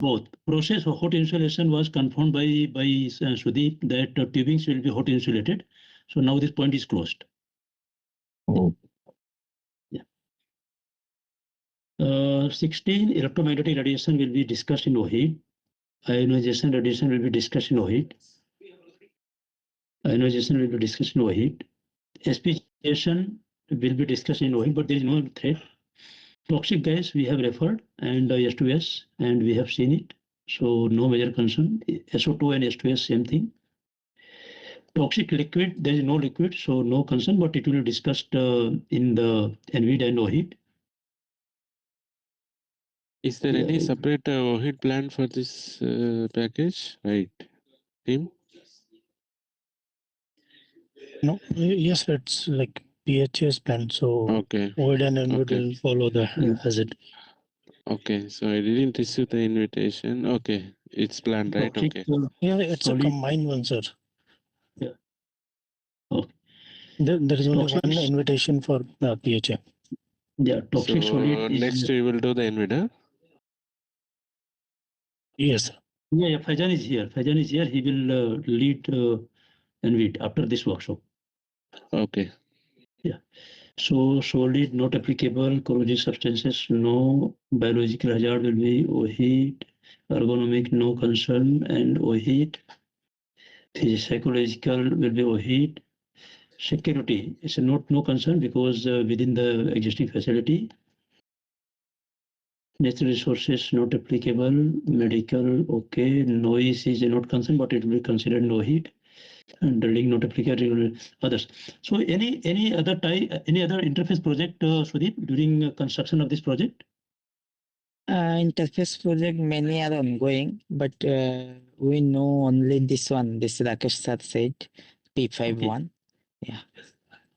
Both. Process of hot insulation was confirmed by Sudeep that tubings will be hot insulated. So now this point is closed. Oh. Yeah. 16, electromagnetic radiation will be discussed in OHID. Ionization radiation will be discussed in OHID. Ionization will be discussed in OHID. Speciation will be discussed in OHID, but there is no threat. Toxic gas we have referred, and S2S, and we have seen it. So no major concern. SO2 and S2S, same thing. Toxic liquid, there is no liquid, so no concern, but it will be discussed in the NVID and OHID. Is there any separate OHID plan for this package, right, team? No, yes, it's like PHS plan. So Okay. OHID and NVID will follow the HAZID. Okay, so I didn't receive the invitation. Okay, it's planned, right? Toxic, Okay. Yeah, it's solid. a combined one, sir. Yeah. Okay. There is only Toxic, one invitation for PHA. Yeah, toxic So solid is next we will do the NVIDIA. Yes, sir. Yeah, Faizan is here. Faizan is here. He will lead NVID after this workshop. Okay. Yeah. So solid not applicable, corrosive substances no, biological hazard will be OHID, ergonomic no concern and OHID, psychological will be OHID, security is no concern because within the existing facility. Natural resources not applicable, medical okay, noise is not concern but it will be considered no heat. And drilling not applicable, others. So any other interface project, Sudeep, during construction of this project? Interface project many are ongoing, but we know only this one. This Rakesh sir said P51. Okay. Yeah.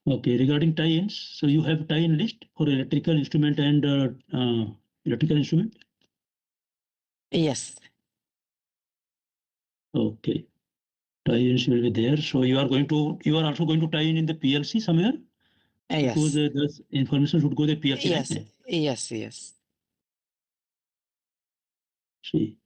Okay. Regarding tie-ins, so you have tie-in list for electrical instrument and electrical instrument. Yes. Okay. Tie-ins will be there. So you are also going to tie in the PLC somewhere? Yes. Because the information should go to the PLC. Yes. Right? Yes. Yes. See.